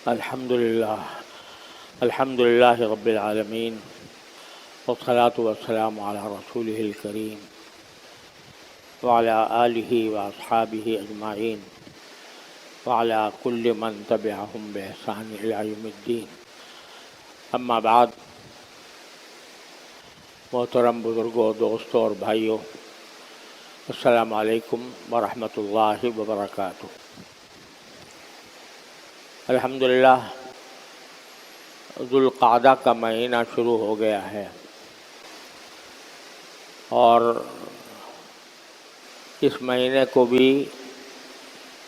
الحمد للہ رب العالمین والصلاة والسلام علی رسولہ الکریم وعلی آلہ واصحابہ اجمعین وعلی کل من تبعہم بإحسان الی یوم الدین. اما بعد، محترم بزرگوں، دوستوں اور بھائیوں، السلام علیکم ورحمۃ اللہ وبرکاتہ. الحمدللہ ذوالقعدہ کا مہینہ شروع ہو گیا ہے، اور اس مہینے کو بھی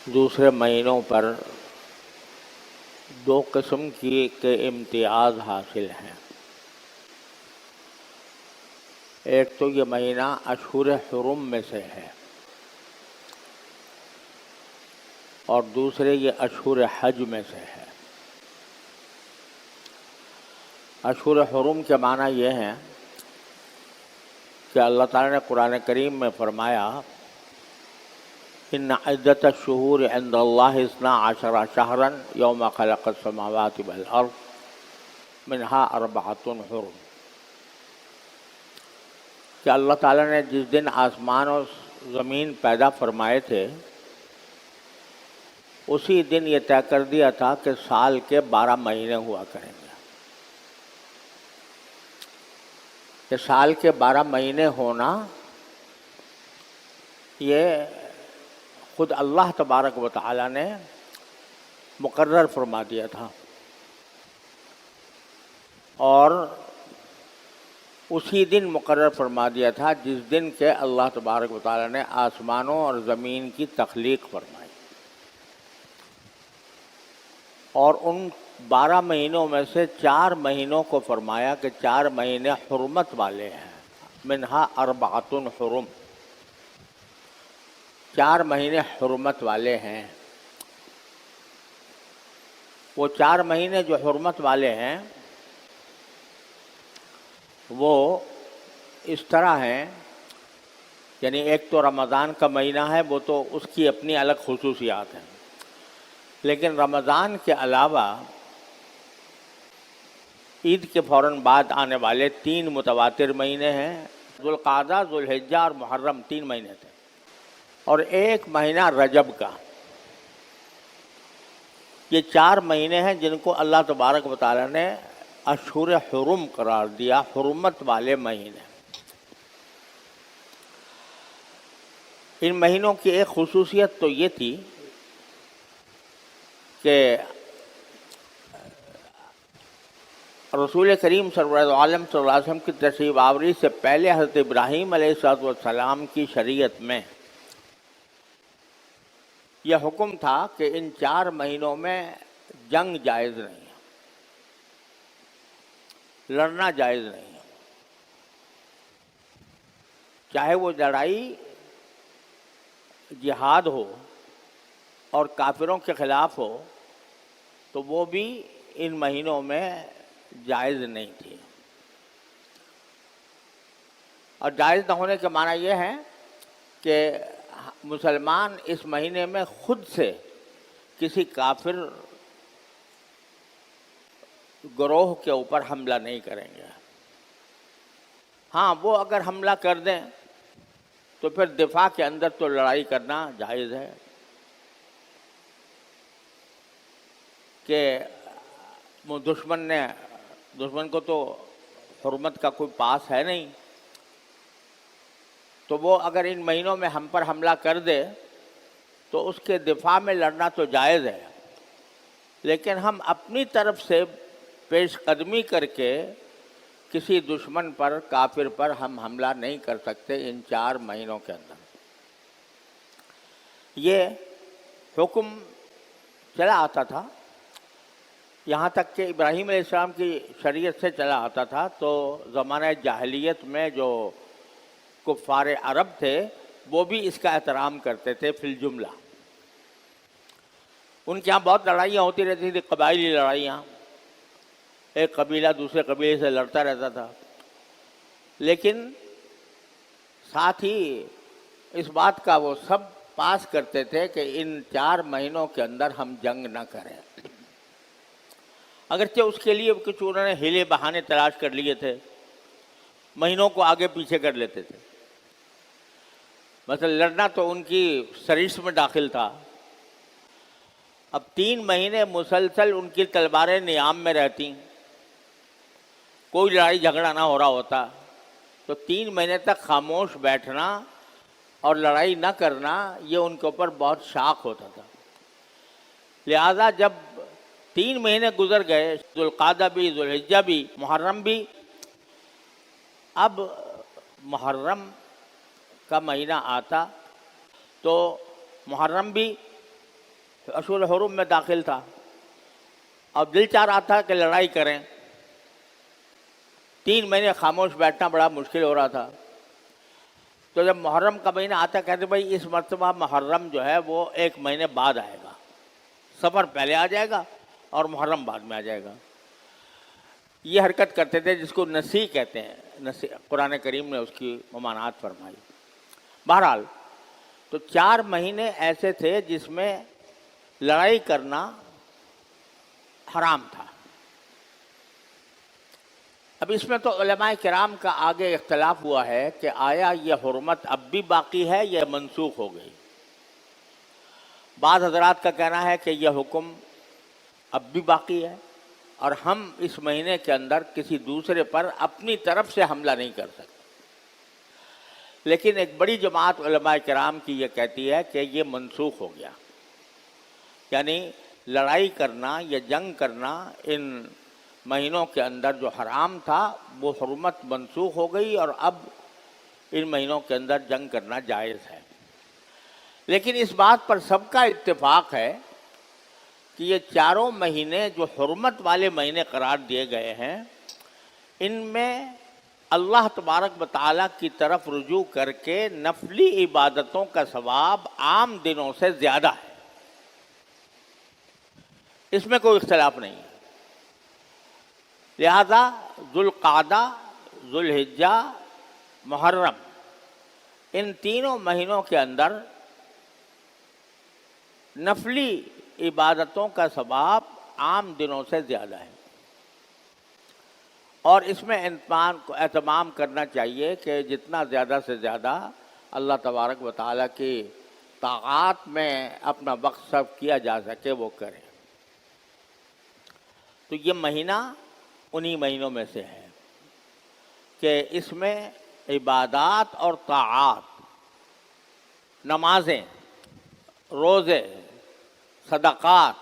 دوسرے مہینوں پر دو قسم کے امتیاز حاصل ہیں. ایک تو یہ مہینہ اشہر حرم میں سے ہے، اور دوسرے یہ اشہر حج میں سے ہے. اشہر حرم کے معنی یہ ہیں کہ اللہ تعالیٰ نے قرآن کریم میں فرمایا ان عدت الشہور عند اللہ 12 شہرا یوم خلق السماوات والارض منها 4 حرم، کہ اللہ تعالیٰ نے جس دن آسمان و زمین پیدا فرمائے تھے اسی دن یہ طے کر دیا تھا کہ سال کے 12 مہینے ہوا کریں گے. کہ سال کے 12 مہینے ہونا یہ خود اللہ تبارک و تعالی نے مقرر فرما دیا تھا، اور اسی دن مقرر فرما دیا تھا جس دن کہ اللہ تبارک و تعالی نے آسمانوں اور زمین کی تخلیق فرمائی. اور ان 12 مہینوں میں سے 4 مہینوں کو فرمایا کہ 4 مہینے حرمت والے ہیں. منہا 4 حرم، 4 مہینے حرمت والے ہیں. وہ 4 مہینے جو حرمت والے ہیں وہ اس طرح ہیں، یعنی ایک تو رمضان کا مہینہ ہے، وہ تو اس کی اپنی الگ خصوصیات ہیں، لیکن رمضان کے علاوہ عید کے فوراً بعد آنے والے 3 متواتر مہینے ہیں. ذوالقعدہ، ذوالحجہ اور محرم 3 مہینے تھے، اور ایک مہینہ رجب کا. یہ 4 مہینے ہیں جن کو اللہ تبارک و تعالی نے اشہر حرم قرار دیا، حرمت والے مہینے. ان مہینوں کی ایک خصوصیت تو یہ تھی کہ رسول کریم سرور عالم صلی اللہ علیہ وسلم کی تشریف آوری سے پہلے حضرت ابراہیم علیہ السلام کی شریعت میں یہ حکم تھا کہ ان 4 مہینوں میں جنگ جائز نہیں ہے، لڑنا جائز نہیں ہے. چاہے وہ لڑائی جہاد ہو اور کافروں کے خلاف ہو تو وہ بھی ان مہینوں میں جائز نہیں تھی. اور جائز نہ ہونے کے معنی یہ ہے کہ مسلمان اس مہینے میں خود سے کسی کافر گروہ کے اوپر حملہ نہیں کریں گے. ہاں، وہ اگر حملہ کر دیں تو پھر دفاع کے اندر تو لڑائی کرنا جائز ہے، کہ دشمن کو تو حرمت کا کوئی پاس ہے نہیں، تو وہ اگر ان مہینوں میں ہم پر حملہ کر دے تو اس کے دفاع میں لڑنا تو جائز ہے، لیکن ہم اپنی طرف سے پیش قدمی کر کے کسی دشمن پر، کافر پر ہم حملہ نہیں کر سکتے ان 4 مہینوں کے اندر. یہ حکم چلا آتا تھا یہاں تک کہ ابراہیم علیہ السلام کی شریعت سے چلا آتا تھا. تو زمانہ جاہلیت میں جو کفار عرب تھے وہ بھی اس کا احترام کرتے تھے فی الجملہ. ان کے یہاں بہت لڑائیاں ہوتی رہتی تھی، قبائلی لڑائیاں، ایک قبیلہ دوسرے قبیلے سے لڑتا رہتا تھا، لیکن ساتھ ہی اس بات کا وہ سب پاس کرتے تھے کہ ان 4 مہینوں کے اندر ہم جنگ نہ کریں. اگرچہ اس کے لیے کچھ انہوں نے ہیلے بہانے تلاش کر لیے تھے، مہینوں کو آگے پیچھے کر لیتے تھے. مثلا لڑنا تو ان کی سرش میں داخل تھا. اب 3 مہینے مسلسل ان کی تلواریں نیام میں رہتی، کوئی لڑائی جھگڑا نہ ہو رہا ہوتا، تو 3 مہینے تک خاموش بیٹھنا اور لڑائی نہ کرنا یہ ان کے اوپر بہت شاق ہوتا تھا. لہذا جب 3 مہینے گزر گئے، ذوالقعدہ بھی، ذوالحجہ بھی، محرم بھی، اب محرم کا مہینہ آتا تو محرم بھی اشہر حرم میں داخل تھا. اب دل چاہ رہا تھا کہ لڑائی کریں. 3 مہینے خاموش بیٹھنا بڑا مشکل ہو رہا تھا. تو جب محرم کا مہینہ آتا کہتے بھائی اس مرتبہ محرم جو ہے وہ 1 مہینے بعد آئے گا، سفر پہلے آ جائے گا اور محرم بعد میں آ جائے گا. یہ حرکت کرتے تھے جس کو نسی کہتے ہیں. نسی قرآن کریم نے اس کی ممانعت فرمائی. بہرحال تو 4 مہینے ایسے تھے جس میں لڑائی کرنا حرام تھا. اب اس میں تو علماء کرام کا آگے اختلاف ہوا ہے کہ آیا یہ حرمت اب بھی باقی ہے یا منسوخ ہو گئی. بعض حضرات کا کہنا ہے کہ یہ حکم اب بھی باقی ہے اور ہم اس مہینے کے اندر کسی دوسرے پر اپنی طرف سے حملہ نہیں کر سکتے. لیکن ایک بڑی جماعت علماء کرام کی یہ کہتی ہے کہ یہ منسوخ ہو گیا، یعنی لڑائی کرنا یا جنگ کرنا ان مہینوں کے اندر جو حرام تھا وہ حرمت منسوخ ہو گئی اور اب ان مہینوں کے اندر جنگ کرنا جائز ہے. لیکن اس بات پر سب کا اتفاق ہے کہ یہ 4 مہینے جو حرمت والے مہینے قرار دیے گئے ہیں، ان میں اللہ تبارک و تعالیٰ کی طرف رجوع کر کے نفلی عبادتوں کا ثواب عام دنوں سے زیادہ ہے. اس میں کوئی اختلاف نہیں ہے. لہذا ذوالقعدہ، ذوالحجہ، محرم، ان تینوں مہینوں کے اندر نفلی عبادتوں کا ثواب عام دنوں سے زیادہ ہے. اور اس میں اہتمام کرنا چاہیے کہ جتنا زیادہ سے زیادہ اللہ تبارک و تعالیٰ کی طاعات میں اپنا وقت صرف کیا جا سکے وہ کرے. تو یہ مہینہ انہی مہینوں میں سے ہے کہ اس میں عبادات اور طاعات، نمازیں، روزے، صدقات،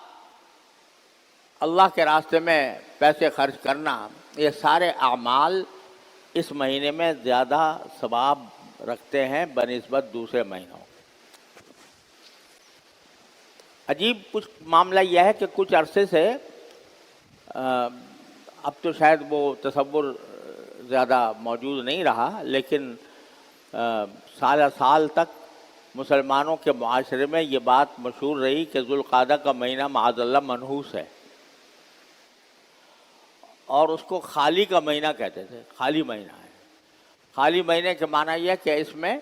اللہ کے راستے میں پیسے خرچ کرنا، یہ سارے اعمال اس مہینے میں زیادہ ثواب رکھتے ہیں بنسبت دوسرے مہینوں. عجیب کچھ معاملہ یہ ہے کہ کچھ عرصے سے اب تو شاید وہ تصور زیادہ موجود نہیں رہا، لیکن سالہ سال تک مسلمانوں کے معاشرے میں یہ بات مشہور رہی کہ ذوالقعدہ کا مہینہ معاذ اللہ منحوس ہے، اور اس کو خالی کا مہینہ کہتے تھے. خالی مہینہ ہے. خالی مہینے کے معنی یہ کہ اس میں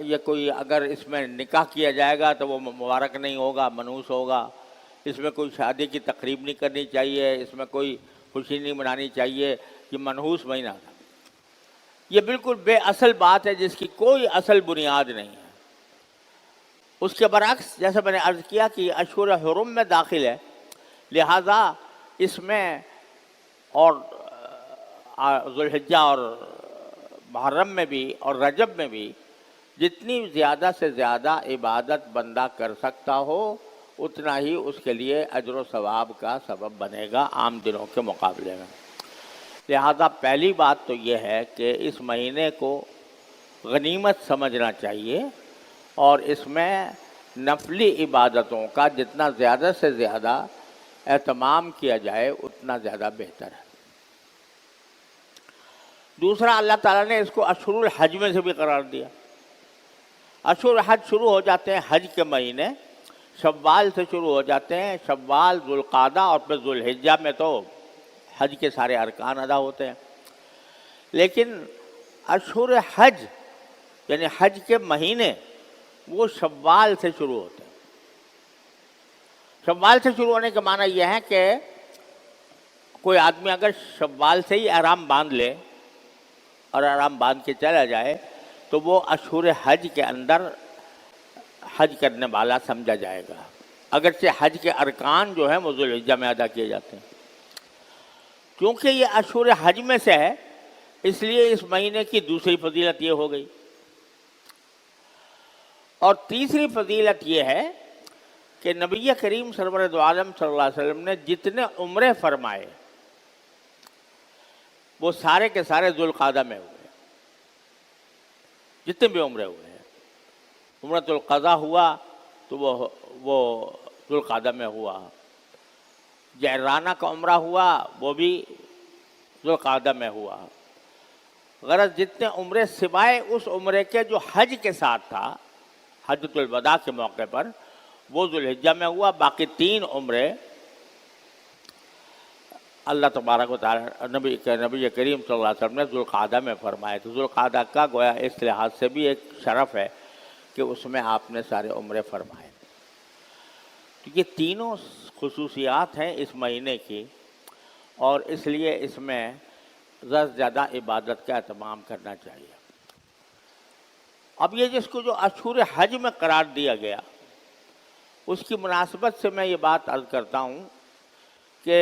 یہ کوئی اگر اس میں نکاح کیا جائے گا تو وہ مبارک نہیں ہوگا، منحوس ہوگا. اس میں کوئی شادی کی تقریب نہیں کرنی چاہیے، اس میں کوئی خوشی نہیں منانی چاہیے. یہ منحوس مہینہ تھا. یہ بالکل بے اصل بات ہے جس کی کوئی اصل بنیاد نہیں ہے. اس کے برعکس جیسے میں نے عرض کیا کہ یہ اشہر حرم میں داخل ہے، لہذا اس میں اور ذوالحجہ اور محرم میں بھی اور رجب میں بھی جتنی زیادہ سے زیادہ عبادت بندہ کر سکتا ہو اتنا ہی اس کے لیے اجر و ثواب کا سبب بنے گا عام دنوں کے مقابلے میں. لہذا پہلی بات تو یہ ہے کہ اس مہینے کو غنیمت سمجھنا چاہیے اور اس میں نفلی عبادتوں کا جتنا زیادہ سے زیادہ اہتمام کیا جائے اتنا زیادہ بہتر ہے. دوسرا، اللہ تعالیٰ نے اس کو اشہر الحج میں سے بھی قرار دیا. اشہر حج شروع ہو جاتے ہیں، حج کے مہینے شوال سے شروع ہو جاتے ہیں. شوال، ذوالقعدہ اور پھر ذوالحجہ میں تو حج کے سارے ارکان ادا ہوتے ہیں. لیکن اشہر حج یعنی حج کے مہینے وہ شوال سے شروع ہوتے ہیں. شوال سے شروع ہونے کا معنی یہ ہے کہ کوئی آدمی اگر شوال سے ہی احرام باندھ لے اور احرام باندھ کے چلا جائے تو وہ اشہر حج کے اندر حج کرنے والا سمجھا جائے گا، اگرچہ حج کے ارکان جو ہیں وہ ذوالحجہ میں ادا کیے جاتے ہیں۔ کیونکہ یہ اشہر حج میں سے ہے اس لیے اس مہینے کی دوسری فضیلت یہ ہو گئی۔ اور تیسری فضیلت یہ ہے کہ نبی کریم سرور دو عالم صلی اللہ علیہ وسلم نے جتنے عمرے فرمائے وہ سارے کے سارے ذوالقعدہ میں ہوئے، جتنے بھی عمرے ہوئے ہیں۔ عمرۃ القضا ہوا تو وہ ذوالقعدہ میں ہوا، جعرانہ کا عمرہ ہوا وہ بھی ذوالقعدہ میں ہوا۔ غرض جتنے عمرے سوائے اس عمرے کے جو حج کے ساتھ تھا، حجۃ الوداع کے موقع پر، وہ ذوالحجہ میں ہوا۔ باقی 3 عمرے اللہ تبارک و تعالیٰ نبی کریم صلی اللہ علیہ وسلم نے ذوالقعدہ میں فرمائے۔ تو ذوالقعدہ کا گویا اس لحاظ سے بھی ایک شرف ہے کہ اس میں آپ نے سارے عمرے فرمائے۔ تو یہ تینوں خصوصیات ہیں اس مہینے کی، اور اس لیے اس میں زیادہ سے زیادہ عبادت کا اہتمام کرنا چاہیے۔ اب یہ جس کو جو اشہر حج میں قرار دیا گیا، اس کی مناسبت سے میں یہ بات عرض کرتا ہوں کہ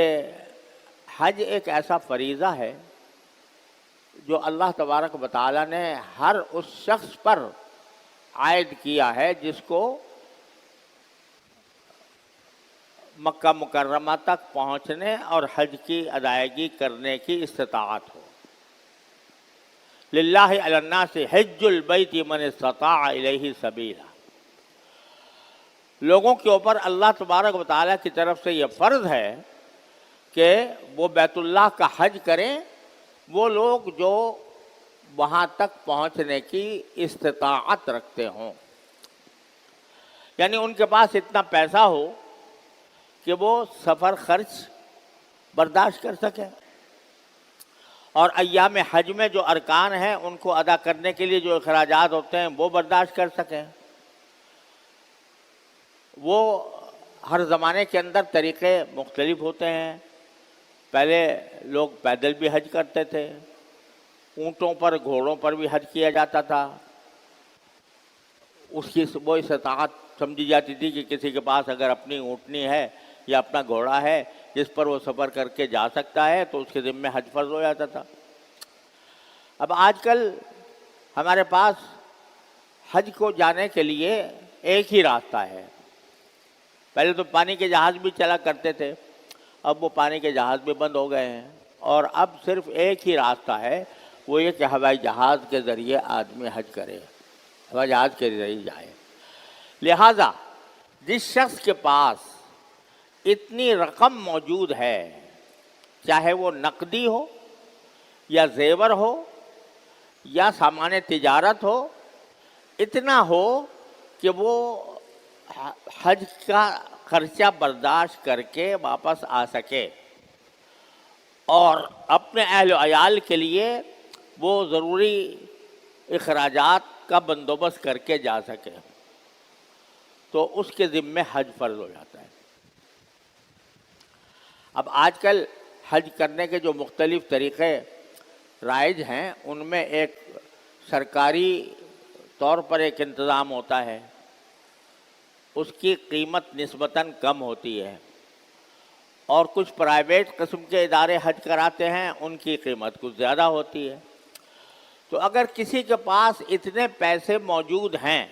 حج ایک ایسا فریضہ ہے جو اللہ تبارک و تعالیٰ نے ہر اس شخص پر عائد کیا ہے جس کو مکہ مکرمہ تک پہنچنے اور حج کی ادائیگی کرنے کی استطاعت ہو۔ للہ علی الناس حج البیت من استطاع الیہ سبیلا، لوگوں کے اوپر اللہ تبارک و تعالیٰ کی طرف سے یہ فرض ہے کہ وہ بیت اللہ کا حج کریں وہ لوگ جو وہاں تک پہنچنے کی استطاعت رکھتے ہوں، یعنی ان کے پاس اتنا پیسہ ہو کہ وہ سفر خرچ برداشت کر سکیں، اور ایام حج میں جو ارکان ہیں ان کو ادا کرنے کے لیے جو اخراجات ہوتے ہیں وہ برداشت کر سکیں۔ وہ ہر زمانے کے اندر طریقے مختلف ہوتے ہیں۔ پہلے لوگ پیدل بھی حج کرتے تھے، اونٹوں پر گھوڑوں پر بھی حج کیا جاتا تھا۔ اس کی وہ استطاعت سمجھی جاتی تھی کہ کسی کے پاس اگر اپنی اونٹنی ہے یا اپنا گھوڑا ہے جس پر وہ سفر کر کے جا سکتا ہے تو اس کے ذمہ حج فرض ہو جاتا تھا۔ اب آج کل ہمارے پاس حج کو جانے کے لیے ایک ہی راستہ ہے۔ پہلے تو پانی کے جہاز بھی چلا کرتے تھے، اب وہ پانی کے جہاز بھی بند ہو گئے ہیں، اور اب صرف ایک ہی راستہ ہے، وہ یہ کہ ہوائی جہاز کے ذریعے آدمی حج کرے، ہوائی جہاز کے ذریعے جائے۔ لہذا جس شخص کے پاس اتنی رقم موجود ہے، چاہے وہ نقدی ہو یا زیور ہو یا سامان تجارت ہو، اتنا ہو کہ وہ حج کا خرچہ برداشت کر کے واپس آ سکے اور اپنے اہل و عیال کے لیے وہ ضروری اخراجات کا بندوبست کر کے جا سکے، تو اس کے ذمہ حج فرض ہو جاتا ہے۔ اب آج کل حج کرنے کے جو مختلف طریقے رائج ہیں ان میں ایک سرکاری طور پر ایک انتظام ہوتا ہے، اس کی قیمت نسبتاً کم ہوتی ہے، اور کچھ پرائیویٹ قسم کے ادارے حج کراتے ہیں ان کی قیمت کچھ زیادہ ہوتی ہے۔ تو اگر کسی کے پاس اتنے پیسے موجود ہیں،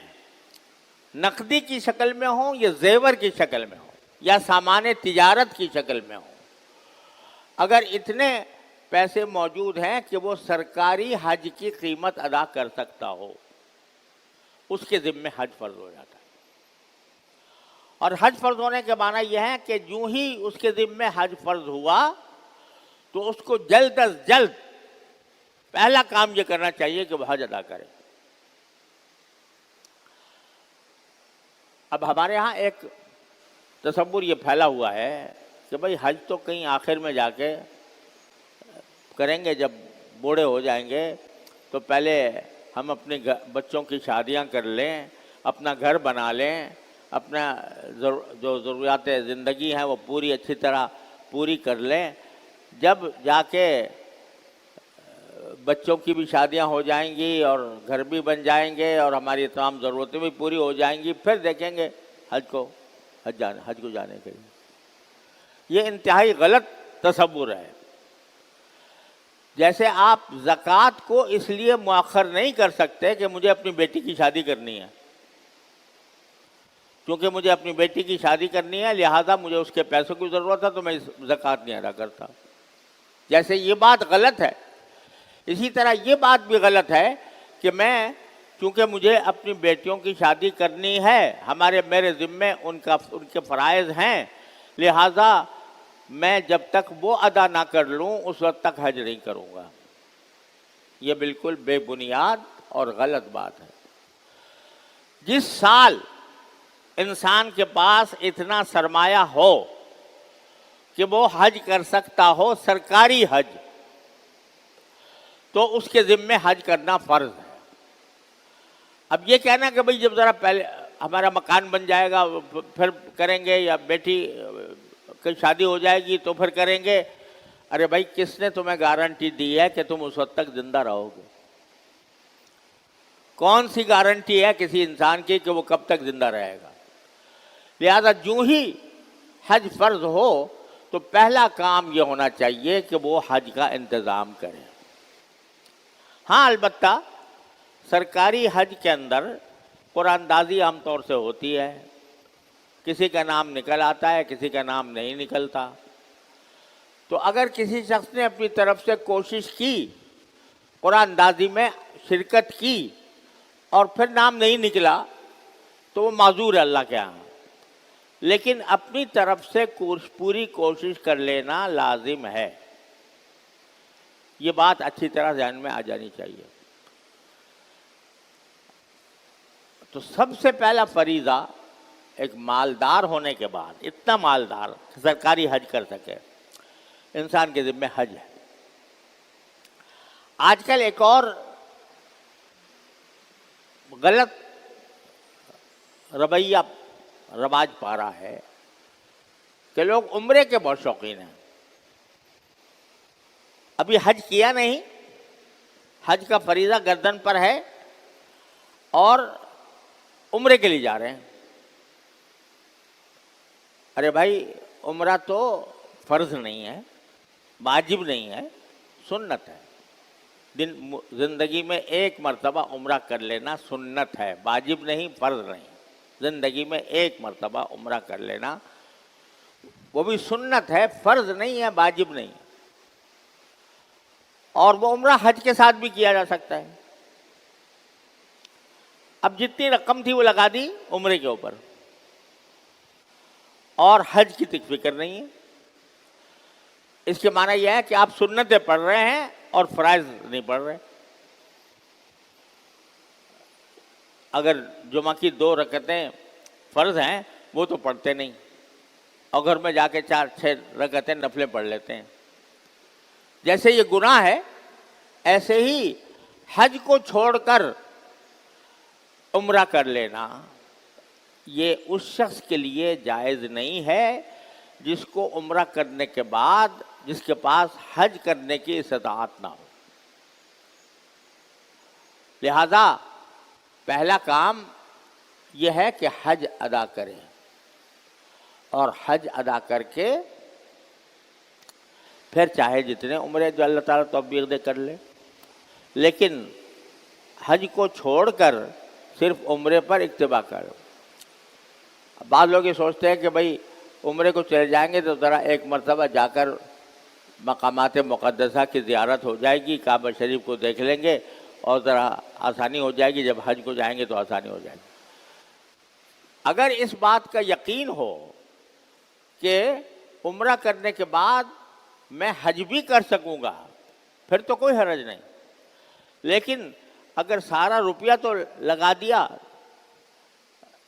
نقدی کی شکل میں ہوں یا زیور کی شکل میں ہوں یا سامان تجارت کی شکل میں ہوں، اگر اتنے پیسے موجود ہیں کہ وہ سرکاری حج کی قیمت ادا کر سکتا ہو، اس کے ذمہ حج فرض ہو جاتا ہے۔ اور حج فرض ہونے کے معنی یہ ہے کہ جو ہی اس کے ذمہ حج فرض ہوا تو اس کو جلد از جلد پہلا کام یہ کرنا چاہیے کہ وہ حج ادا کرے۔ اب ہمارے ہاں ایک تصور یہ پھیلا ہوا ہے کہ بھئی حج تو کہیں آخر میں جا کے کریں گے، جب بوڑھے ہو جائیں گے تو پہلے ہم اپنے بچوں کی شادیاں کر لیں، اپنا گھر بنا لیں، اپنا جو ضروریات زندگی ہیں وہ پوری اچھی طرح پوری کر لیں، جب جا کے بچوں کی بھی شادیاں ہو جائیں گی اور گھر بھی بن جائیں گے اور ہماری تمام ضرورتیں بھی پوری ہو جائیں گی، پھر دیکھیں گے حج کو جانے کے لیے۔ یہ انتہائی غلط تصور ہے۔ جیسے آپ زکوٰۃ کو اس لیے مؤخر نہیں کر سکتے کہ مجھے اپنی بیٹی کی شادی کرنی ہے، کیونکہ مجھے اپنی بیٹی کی شادی کرنی ہے لہذا مجھے اس کے پیسوں کی ضرورت ہے تو میں زکوٰۃ نہیں ادا کرتا۔ جیسے یہ بات غلط ہے، اسی طرح یہ بات بھی غلط ہے کہ میں چونکہ مجھے اپنی بیٹیوں کی شادی کرنی ہے، میرے ذمے ان کے فرائض ہیں، لہذا میں جب تک وہ ادا نہ کر لوں اس وقت تک حج نہیں کروں گا۔ یہ بالکل بے بنیاد اور غلط بات ہے۔ جس سال انسان کے پاس اتنا سرمایہ ہو کہ وہ حج کر سکتا ہو، سرکاری حج، تو اس کے ذمے حج کرنا فرض ہے۔ اب یہ کہنا کہ بھئی جب ذرا پہلے ہمارا مکان بن جائے گا پھر کریں گے، یا بیٹی کی شادی ہو جائے گی تو پھر کریں گے، ارے بھائی کس نے تمہیں گارنٹی دی ہے کہ تم اس وقت تک زندہ رہو گے؟ کون سی گارنٹی ہے کسی انسان کی کہ وہ کب تک زندہ رہے گا؟ لہذا جو ہی حج فرض ہو تو پہلا کام یہ ہونا چاہیے کہ وہ حج کا انتظام کرے۔ ہاں البتہ سرکاری حج کے اندر قرآن اندازی عام طور سے ہوتی ہے، کسی کا نام نکل آتا ہے، کسی کا نام نہیں نکلتا۔ تو اگر کسی شخص نے اپنی طرف سے کوشش کی، قرآن اندازی میں شرکت کی اور پھر نام نہیں نکلا تو وہ معذور ہے اللہ کے ہاں، لیکن اپنی طرف سے پوری کوشش کر لینا لازم ہے۔ یہ بات اچھی طرح ذہن میں آ جانی چاہیے۔ تو سب سے پہلا فریضہ ایک مالدار ہونے کے بعد، اتنا مالدار سرکاری حج کر سکے، انسان کے ذمہ حج ہے۔ آج کل ایک اور غلط رویہ رواج پا رہا ہے کہ لوگ عمرے کے بہت شوقین ہیں۔ ابھی حج کیا نہیں، حج کا فریضہ گردن پر ہے اور عمرے کے لیے جا رہے ہیں۔ ارے بھائی عمرہ تو فرض نہیں ہے، واجب نہیں ہے، سنت ہے۔ زندگی میں ایک مرتبہ عمرہ کر لینا سنت ہے، واجب نہیں، فرض نہیں۔ زندگی میں ایک مرتبہ عمرہ کر لینا وہ بھی سنت ہے، فرض نہیں ہے، واجب نہیں۔ اور وہ عمرہ حج کے ساتھ بھی کیا جا سکتا ہے۔ اب جتنی رقم تھی وہ لگا دی عمرے کے اوپر، اور حج کی فکر نہیں ہے۔ اس کے معنی یہ ہے کہ آپ سنتیں پڑھ رہے ہیں اور فرائض نہیں پڑھ رہے۔ اگر جمعہ کی 2 رکعتیں فرض ہیں وہ تو پڑھتے نہیں، اور گھر میں جا کے 4-6 رکعتیں نفلیں پڑھ لیتے ہیں۔ جیسے یہ گناہ ہے، ایسے ہی حج کو چھوڑ کر عمرہ کر لینا یہ اس شخص کے لیے جائز نہیں ہے جس کو عمرہ کرنے کے بعد جس کے پاس حج کرنے کی استطاعت نہ ہو۔ لہذا پہلا کام یہ ہے کہ حج ادا کرے، اور حج ادا کر کے پھر چاہے جتنے عمرے جو اللہ تعالیٰ توفیق دے کر لے، لیکن حج کو چھوڑ کر صرف عمرے پر اکتفا کرو۔ بعض لوگ یہ سوچتے ہیں کہ بھئی عمرے کو چلے جائیں گے تو ذرا ایک مرتبہ جا کر مقامات مقدسہ کی زیارت ہو جائے گی، کعبہ شریف کو دیکھ لیں گے اور ذرا آسانی ہو جائے گی، جب حج کو جائیں گے تو آسانی ہو جائے گی۔ اگر اس بات کا یقین ہو کہ عمرہ کرنے کے بعد میں حج بھی کر سکوں گا پھر تو کوئی حرج نہیں، لیکن اگر سارا روپیہ تو لگا دیا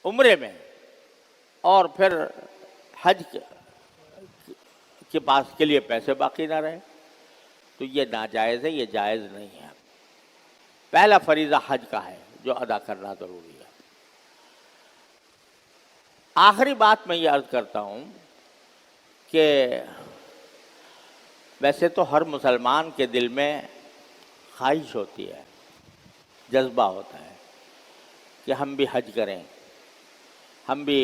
عمرے میں اور پھر حج کے پاس کے لیے پیسے باقی نہ رہے تو یہ ناجائز ہے، یہ جائز نہیں ہے۔ پہلا فریضہ حج کا ہے جو ادا کرنا ضروری ہے۔ آخری بات میں یہ عرض کرتا ہوں کہ ویسے تو ہر مسلمان کے دل میں خواہش ہوتی ہے، جذبہ ہوتا ہے کہ ہم بھی حج کریں، ہم بھی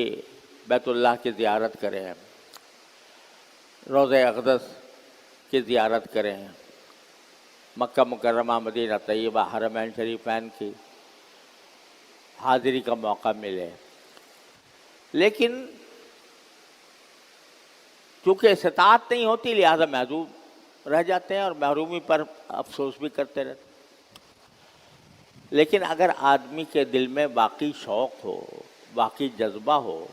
بیت اللہ کی زیارت کریں، روضہ اقدس کی زیارت کریں، مکہ مکرمہ مدینہ طیبہ حرمین شریفین کی حاضری کا موقع ملے، لیکن چونکہ استطاعت نہیں ہوتی لہذا محدود رہ جاتے ہیں اور محرومی پر افسوس بھی کرتے رہتے ہیں۔ لیکن اگر آدمی کے دل میں واقعی شوق ہو، واقعی جذبہ ہو،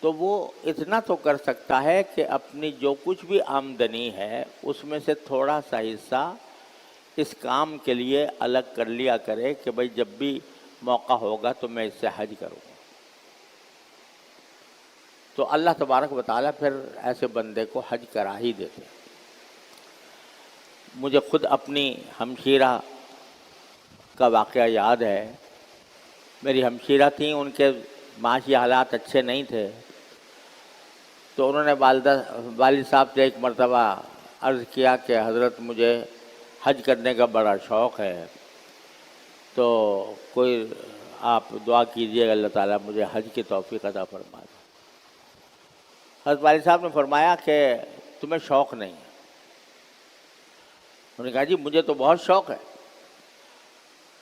تو وہ اتنا تو کر سکتا ہے کہ اپنی جو کچھ بھی آمدنی ہے اس میں سے تھوڑا سا حصہ اس کام کے لیے الگ کر لیا کرے کہ بھئی جب بھی موقع ہوگا تو میں اس سے حج کروں گا۔ تو اللہ تبارک و تعالیٰ پھر ایسے بندے کو حج کرا ہی دیتے۔ مجھے خود اپنی ہمشیرہ کا واقعہ یاد ہے۔ میری ہمشیرہ تھیں، ان کے معاشی حالات اچھے نہیں تھے، تو انہوں نے والد صاحب سے ایک مرتبہ عرض کیا کہ حضرت مجھے حج کرنے کا بڑا شوق ہے، تو کوئی آپ دعا کیجیے اللہ تعالیٰ مجھے حج کی توفیق عطا فرما دے۔ حضرت والد صاحب نے فرمایا کہ تمہیں شوق نہیں ہے۔ انہوں نے کہا جی مجھے تو بہت شوق ہے۔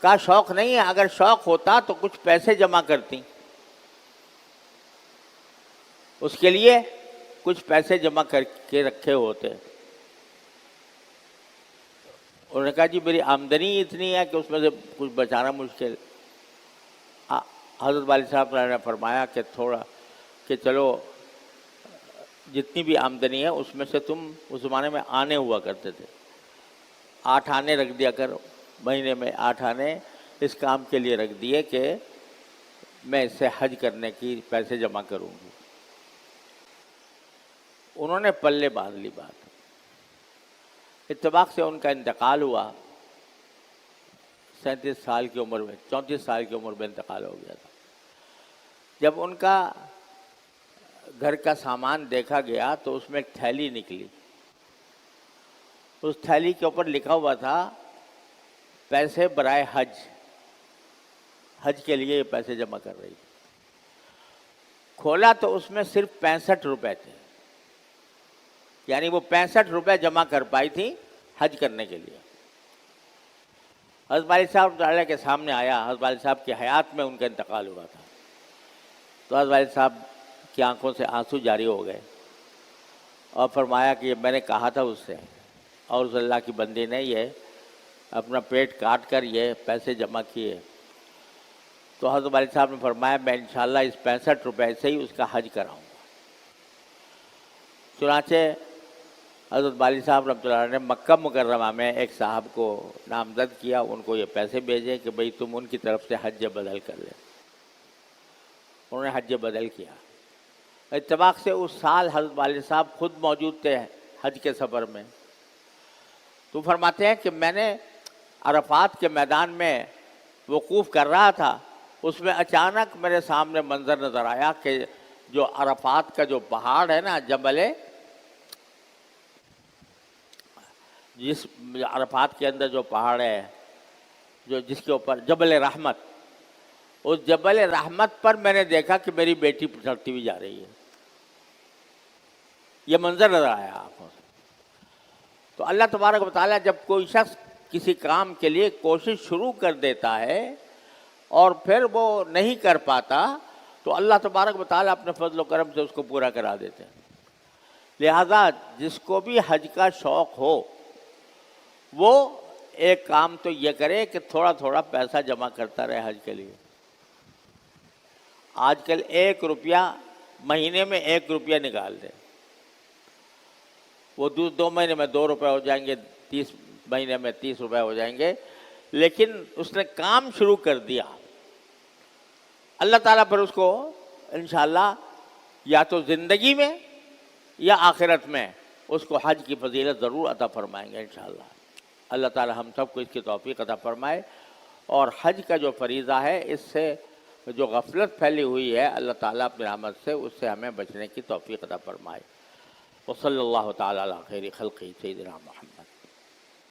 کہا شوق نہیں ہے، اگر شوق ہوتا تو کچھ پیسے جمع کرتی، اس کے لیے کچھ پیسے جمع کر کے رکھے ہوتے۔ انہوں نے کہا جی میری آمدنی اتنی ہے کہ اس میں سے کچھ بچانا مشکل۔ حضرت والد صاحب نے فرمایا کہ تھوڑا کہ چلو جتنی بھی آمدنی ہے اس میں سے تم اس زمانے میں آنے ہوا کرتے تھے، 8 آنے رکھ دیا کرو، مہینے میں 8 آنے اس کام کے لیے رکھ دیے کہ میں اس سے حج کرنے کی پیسے جمع کروں گی۔ انہوں نے پلے باندھ لی بات۔ اتفاق سے ان کا انتقال ہوا، 37 سال کی عمر میں، 34 سال کی عمر میں انتقال ہو گیا تھا۔ جب ان کا گھر کا سامان دیکھا گیا تو اس میں ایک تھیلی نکلی، اس تھیلی کے اوپر لکھا ہوا تھا پیسے برائے حج، حج کے لیے یہ پیسے جمع کر رہی تھی۔ کھولا تو اس میں صرف 65 روپے تھے، یعنی وہ 65 روپے جمع کر پائی تھی حج کرنے کے لیے۔ حضرت والد صاحب تعالیٰ کے سامنے آیا، حضرت والد صاحب کی حیات میں ان کا انتقال ہوا تھا، تو حضرت والد صاحب کی آنکھوں سے آنسو جاری ہو گئے اور فرمایا کہ یہ میں نے کہا تھا اس سے، اور اس اللہ کی بندی نے یہ اپنا پیٹ کاٹ کر یہ پیسے جمع کیے۔ تو حضرت والد صاحب نے فرمایا میں انشاءاللہ اس 65 روپے سے ہی اس کا حج کراؤں گا۔ چنانچہ حضرت والد صاحب رحمۃ اللہ علیہ نے مکہ مکرمہ میں ایک صاحب کو نامزد کیا، ان کو یہ پیسے بھیجے کہ بھئی تم ان کی طرف سے حج بدل کر لے۔ انہوں نے حج بدل کیا۔ اتفاق سے اس سال حضرت والد صاحب خود موجود تھے حج کے سفر میں، تو فرماتے ہیں کہ میں نے عرفات کے میدان میں وقوف کر رہا تھا، اس میں اچانک میرے سامنے منظر نظر آیا کہ جو عرفات کا جو پہاڑ ہے نا، جس عرفات کے اندر جو پہاڑ ہے جو جس کے اوپر جبل رحمت، اس جبل رحمت پر میں نے دیکھا کہ میری بیٹی چڑھتی ہوئی جا رہی ہے۔ یہ منظر نظر آیا آنکھوں سے۔ تو اللہ تبارک و تعالیٰ جب کوئی شخص کسی کام کے لیے کوشش شروع کر دیتا ہے اور پھر وہ نہیں کر پاتا تو اللہ تبارک و تعالیٰ اپنے فضل و کرم سے اس کو پورا کرا دیتے ہیں۔ لہذا جس کو بھی حج کا شوق ہو وہ ایک کام تو یہ کرے کہ تھوڑا تھوڑا پیسہ جمع کرتا رہے حج کے لیے۔ آج کل 1 روپیہ مہینے میں 1 روپیہ نکال دے، وہ 2 مہینے میں 2 روپے ہو جائیں گے، 30 مہینے میں 30 روپے ہو جائیں گے، لیکن اس نے کام شروع کر دیا، اللہ تعالیٰ پھر اس کو انشاءاللہ یا تو زندگی میں یا آخرت میں اس کو حج کی فضیلت ضرور عطا فرمائیں گے انشاءاللہ۔ اللہ تعالیٰ ہم سب کو اس کی توفیق عطا فرمائے، اور حج کا جو فریضہ ہے اس سے جو غفلت پھیلی ہوئی ہے اللہ تعالیٰ اپنی رحمت سے اس سے ہمیں بچنے کی توفیق عطا فرمائے۔ وصلی اللہ تعالی علی خیر خلقہ سیدنا محمد.